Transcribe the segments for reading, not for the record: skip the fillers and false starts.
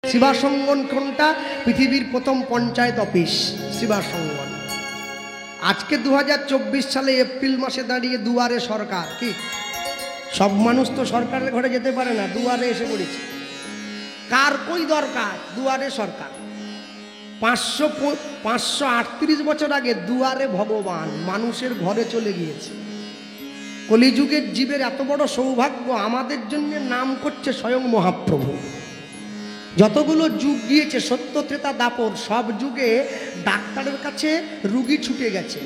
শিবাসঙ্গন কোনটা? পৃথিবীর প্রথম পঞ্চায়েত অফিস শিবাসঙ্গন। আজকে 2024 সালে এপ্রিল মাসে দাঁড়িয়ে দুয়ারে সরকার। কি সব মানুষ তো সরকারের ঘরে যেতে পারে না, দুয়ারে এসে পড়েছে। কার কই দরকার? দুয়ারে সরকার। 538 বছর আগে দুয়ারে ভগবান মানুষের ঘরে চলে গিয়েছে। কলিযুগের জীবের এত বড় সৌভাগ্য, আমাদের জন্য নাম করছে স্বয়ং মহাপ্রভু। যতগুলো যুগ গিয়েছে, সত্য ত্রেতা দাপর, সব যুগে ডাক্তারের কাছে রুগী ছুটে গেছে।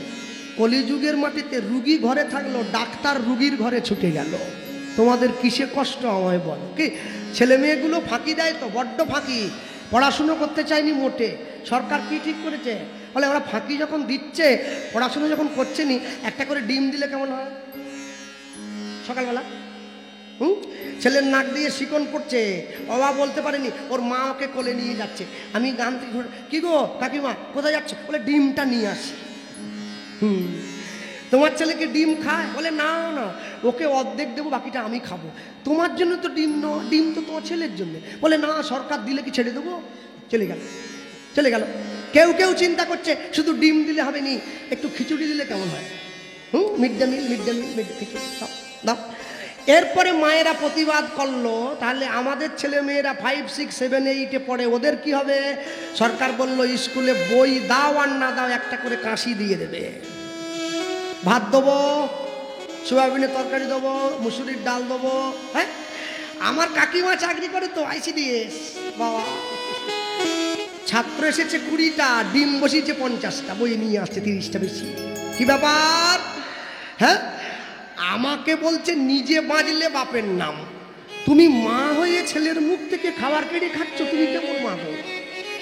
কলিযুগের মাটিতে রুগী ঘরে থাকলো, ডাক্তার রুগীর ঘরে ছুটে গেল। তোমাদের কিসে কষ্ট আমায় বলো? কি ছেলে মেয়েগুলো ফাঁকি দেয় তো, বড্ড ফাঁকি, পড়াশুনো করতে চায়নি মোটে। সরকার কি ঠিক করেছে? বলে ওরা ফাঁকি যখন দিচ্ছে, পড়াশুনো যখন করছে নি, একটা করে ডিম দিলে কেমন হয় সকালবেলা? ছেলের নাক দিয়ে শিকন পড়ছে, বাবা বলতে পারেনি, ওর মা ওকে কোলে নিয়ে যাচ্ছে। আমি গান থেকে কি গো কাকিমা কোথায় যাচ্ছ? বলে ডিমটা নিয়ে আসি। তোমার ছেলেকে ডিম খায়? বলে না না, ওকে অর্ধেক দেবো, বাকিটা আমি খাবো। তোমার জন্য তো ডিম নয়, ডিম তো তোমার ছেলের জন্য। বলে না, সরকার দিলে কি ছেড়ে দেবো? চলে গেল, চলে গেল। কেউ কেউ চিন্তা করছে শুধু ডিম দিলে হবে নি, একটু খিচুড়ি দিলে কেমন হয়? Mid day meal, mid day meal, খিচুড়ি সব দাও। এরপরে মায়েরা প্রতিবাদ করলো, তাহলে আমাদের ছেলে মেয়েরা 5, 6, 7, 8-এ পড়ে, ওদের কি হবে? সরকার বলল স্কুলে বই দাও আর না দাও একটা করে কাশি দিয়ে দেবে। ভাত দেবো, সোয়াবিনের তরকারি দেবো, মুসুরির ডাল দেবো। হ্যাঁ, আমার কাকিমা চাকরি করে তো ICDS। বাবা, ছাত্র এসেছে 20টা, ডিম বসিয়েছে 50টা, বই নিয়ে আসছে 30টা বেশি। কি ব্যাপার? হ্যাঁ, আমাকে বলছে নিজে বাঁচলে বাপের নাম। তুমি মা হয়ে ছেলের মুখ থেকে খাবার কেড়ে খাচ্ছ, তুমি কেমন মা হো?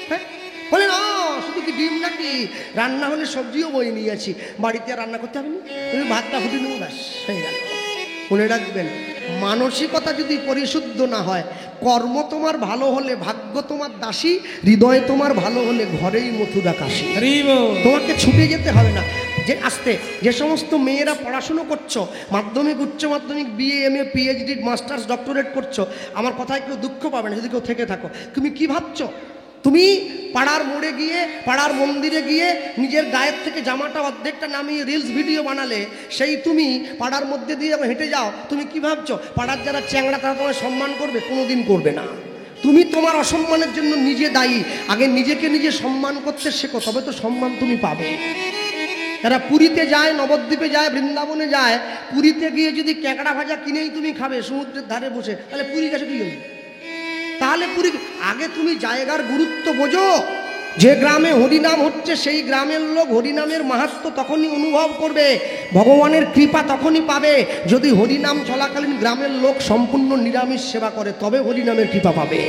হ্যাঁ, বলে না, শুধু কি ডিম নাকি, রান্না হলে সবজিও বই নিয়ে আছি, বাড়িতে রান্না করতে হবে না, তুমি ভাতটা ফুটে নেবো, ব্যাস হয়ে গেল। মনে রাখবেন, মানসিকতা যদি পরিশুদ্ধ না হয়, কর্ম তোমার ভালো হলে ভাগ্য তোমার দাসী, হৃদয় তোমার ভালো হলে ঘরেই মথুরা কাশী। তোমাকে ছুটে যেতে হবে না। যে আসতে যে সমস্ত মেয়েরা পড়াশুনো করছো, মাধ্যমিক, উচ্চ মাধ্যমিক, BA, MA, PhD, masters, doctorate করছো, আমার কথায় কেউ দুঃখ পাবে না যদি কেউ থেকে থাকো। তুমি কি ভাবছো? তুমি পাড়ার মোড়ে গিয়ে, পাড়ার মন্দিরে গিয়ে নিজের গায়ের থেকে জামাটা অর্ধেকটা নামিয়ে রিলস ভিডিও বানালে, সেই তুমি পাড়ার মধ্যে দিয়ে যখন হেঁটে যাও, তুমি কি ভাবছো পাড়ার যারা চ্যাংড়া তারা তোমায় সম্মান করবে? কোনোদিন করবে না। তুমি তোমার অসম্মানের জন্য নিজে দায়ী। আগে নিজেকে নিজে সম্মান করতে শেখো, তবে তো সম্মান তুমি পাবে। যারা পুরীতে যায়, নবদ্বীপে যায়, বৃন্দাবনে যায়, পুরীতে গিয়ে যদি ক্যাঁকড়া ভাজা কিনেই তুমি খাবে সমুদ্রের ধারে বসে, তাহলে পুরী গেছে কি হলো? তাহলে পুরী আগে তুমি জায়গার গুরুত্ব বোঝো। যে গ্রামে হরিনাম হচ্ছে, সেই গ্রামের লোক হরিনামের মাহাত্ম্য তখনই অনুভব করবে, ভগবানের কৃপা তখনই পাবে যদি হরিনাম চলাকালীন গ্রামের লোক সম্পূর্ণ নিরামিষ সেবা করে, তবে হরিনামের কৃপা পাবে।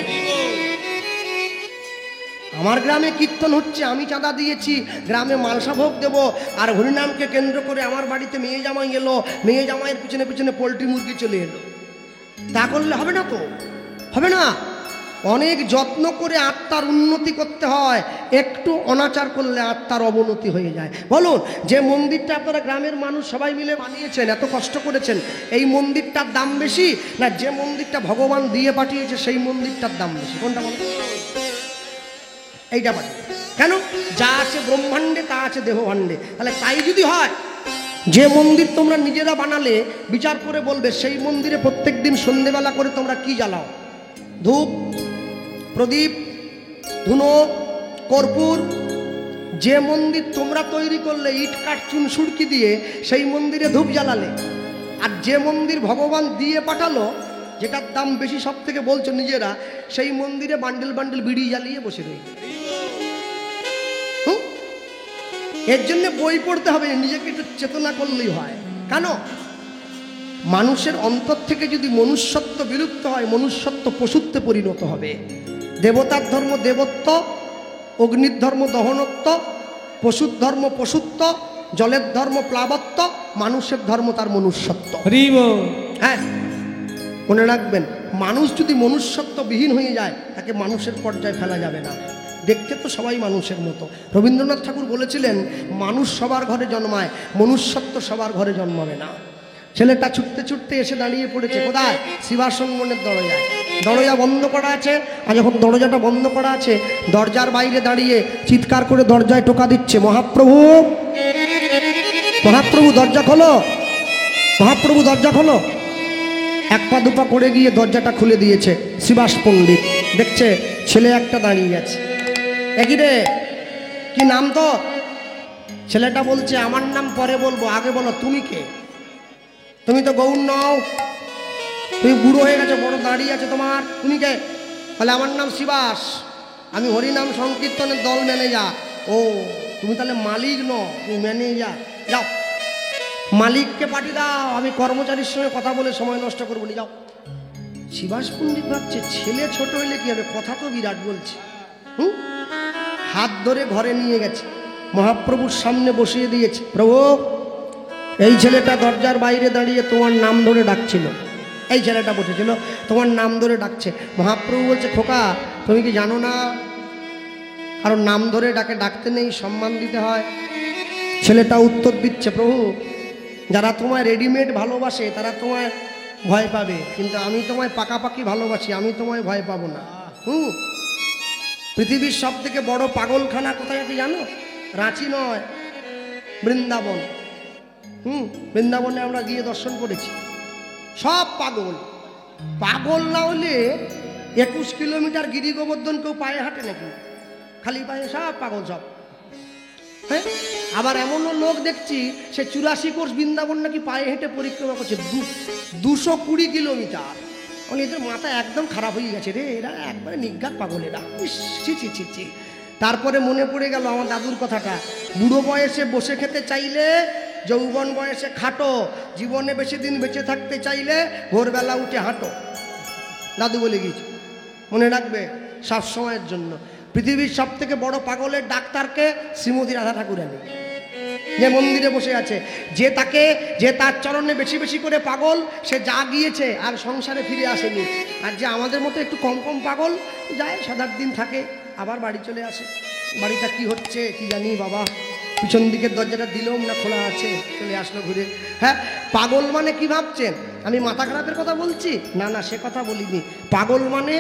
আমার গ্রামে কীর্তন হচ্ছে, আমি চাঁদা দিয়েছি, গ্রামে মালসা ভোগ দেবো, আর হরিনামকে কেন্দ্র করে আমার বাড়িতে মেয়ে জামাই এলো, মেয়ে জামাইয়ের পিছনে পিছনে পোলট্রি মুরগি চলে এলো। তা করলে হবে না তো, হবে না। অনেক যত্ন করে আত্মার উন্নতি করতে হয়, একটু অনাচার করলে আত্মার অবনতি হয়ে যায়। বলুন, যে মন্দিরটা আপনারা গ্রামের মানুষ সবাই মিলে বানিয়েছেন, এত কষ্ট করেছেন, এই মন্দিরটার দাম বেশি না যে মন্দিরটা ভগবান দিয়ে পাঠিয়েছে সেই মন্দিরটার দাম বেশি? কোনটা বলুন? এইটা পাঠিয়ে। কেন? যা আছে ব্রহ্মাণ্ডে তা আছে দেহভাণ্ডে। তাহলে তাই যদি হয়, যে মন্দির তোমরা নিজেরা বানালে, বিচার করে বলবে সেই মন্দিরে প্রত্যেক দিন সন্ধ্যেবেলা করে তোমরা কি জ্বালাও? ধূপ, প্রদীপ, ধুনো, কর্পূর। যে মন্দির তোমরা তৈরি করলে ইট কাঠ চুন সুরকি দিয়ে, সেই মন্দিরে ধূপ জ্বালালে। আর যে মন্দির ভগবান দিয়ে পাঠালো, যেটার দাম বেশি সব থেকে বলছো নিজেরা, সেই মন্দিরে বান্ডেল বান্ডেল বিড়ি জ্বালিয়ে বসে রইল। এর জন্য বই পড়তে হবে, নিজেকে একটু চেতনা করলেই হয়। কেন? মানুষের অন্তর থেকে যদি মনুষ্যত্ব বিলুপ্ত হয়, মনুষ্যত্ব পশুত্বে পরিণত হবে। দেবতার ধর্ম দেবত্ব, অগ্নির ধর্ম দহনত্ব, পশুর ধর্ম পশুত্ব, জলের ধর্ম প্লাবত্ব, মানুষের ধর্ম তার মনুষ্যত্ব। হ্যাঁ, মনে রাখবেন, মানুষ যদি মনুষ্যত্ববিহীন হয়ে যায়, তাকে মানুষের পর্যায়ে ফেলা যাবে না। দেখতে তো সবাই মানুষের মতো। রবীন্দ্রনাথ ঠাকুর বলেছিলেন, মানুষ সবার ঘরে জন্মায়, মনুষ্যত্ব সবার ঘরে জন্মাবে না। ছেলেটা ছুটতে ছুটতে এসে দাঁড়িয়ে পড়েছে কোথায়? শিবাসনবনের দরজায়। দরজা বন্ধ করা আছে, আর যখন দরজাটা বন্ধ করা আছে দরজার বাইরে দাঁড়িয়ে চিৎকার করে দরজায় টোকা দিচ্ছে, মহাপ্রভু মহাপ্রভু দরজা খোলো, মহাপ্রভু দরজা খোলো। এক পা দুপা করে গিয়ে দরজাটা খুলে দিয়েছে। শিবাস পণ্ডিত দেখছে ছেলে একটা দাঁড়িয়ে আছে। একই রে, কি নাম তো? ছেলেটা বলছে আমার নাম পরে বলবো, আগে বলো তুমি কে? তুমি তো গৌর নও, তুমি বুড়ো হয়ে গেছো, বড় দাঁড়িয়ে আছে তোমার, তুমি কে? বলে আমার নাম শিবাস, আমি হরিনাম সংকীর্তনের দল ম্যানেজার। ও তুমি তাহলে মালিক নও, তুমি ম্যানেজার। যাও মালিককে পাঠিয়ে দাও, আমি কর্মচারীর সঙ্গে কথা বলে সময় নষ্ট করবো না, যাও। শিবাস পণ্ডিত ভাবছে ছেলে ছোট হইলে কি হবে, কথা তো বিরাট বলছে। হাত ধরে ঘরে নিয়ে গেছে, মহাপ্রভুর সামনে বসিয়ে দিয়েছে। প্রভু এই ছেলেটা দরজার বাইরে দাঁড়িয়ে তোমার নাম ধরে ডাকছিল, এই ছেলেটা বসেছিল তোমার নাম ধরে ডাকছে। মহাপ্রভু বলছে খোকা তুমি কি জানো না, কারণ নাম ধরে ডাকে, ডাকতে নেই, সম্মান দিতে হয়। ছেলেটা উত্তর দিচ্ছে প্রভু যারা তোমায় রেডিমেড ভালোবাসে তারা তোমায় ভয় পাবে, কিন্তু আমি তোমায় পাকাপাকি ভালোবাসি, আমি তোমায় ভয় পাবো না। পৃথিবীর সব থেকে বড় পাগলখানা কোথায় আছে জানো? রাঁচি নয়, বৃন্দাবন। বৃন্দাবনে আমরা গিয়ে দর্শন করেছি। সব পাগল, পাগল না হলে 21 কিলোমিটার গিরি গোবর্ধন কেউ পায়ে হাঁটে নাকি? খালি পায়ে সব পাগল সব। হ্যাঁ, আবার এমনও লোক দেখছি সে 84 কোর্স বৃন্দাবন নাকি পায়ে হেঁটে পরিক্রমা করছে, 220 কিলোমিটার। এদের মাথা একদম খারাপ হয়ে গেছে রে, এরা একবারে নিজ্ঞাত পাগল এরা। ছি ছি ছি ছি। তারপরে মনে পড়ে গেল আমার দাদুর কথাটা, বুড়ো বয়সে বসে খেতে চাইলে যৌবন বয়সে খাটো, জীবনে বেশি দিন বেঁচে থাকতে চাইলে ভোরবেলা উঠে হাঁটো। দাদু বলে গিয়েছে, মনে রাখবে সব সময়ের জন্য। পৃথিবীর সব থেকে বড় পাগলের ডাক্তারকে? শ্রীমতী রাধা ঠাকুরানী, যে মন্দিরে বসে আছে। যে তার চরণে বেশি বেশি করে পাগল, সে যা গিয়েছে আর সংসারে ফিরে আসেনি। আর যে আমাদের মতো একটু কম কম পাগল, যায় 7-8 দিন থাকে, আবার বাড়ি চলে আসে। বাড়িটা কি হচ্ছে কি জানি বাবা, পিছন দিকের দরজাটা দিলাম না খোলা আছে, চলে আসলো ঘুরে। হ্যাঁ, পাগল মানে কি ভাবছেন আমি মাথা খারাপের কথা বলছি? না না, সে কথা বলিনি। পাগল মানে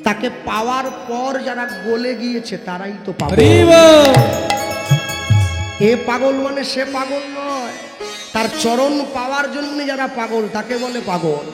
তাকে পাওয়ার পর যারা গলে গিয়েছে তারাই তো পাগল। এ পাগল মানে সে পাগল নয়, তার চরণ পাওয়ার জন্য যারা পাগল তাকে বলে পাগল।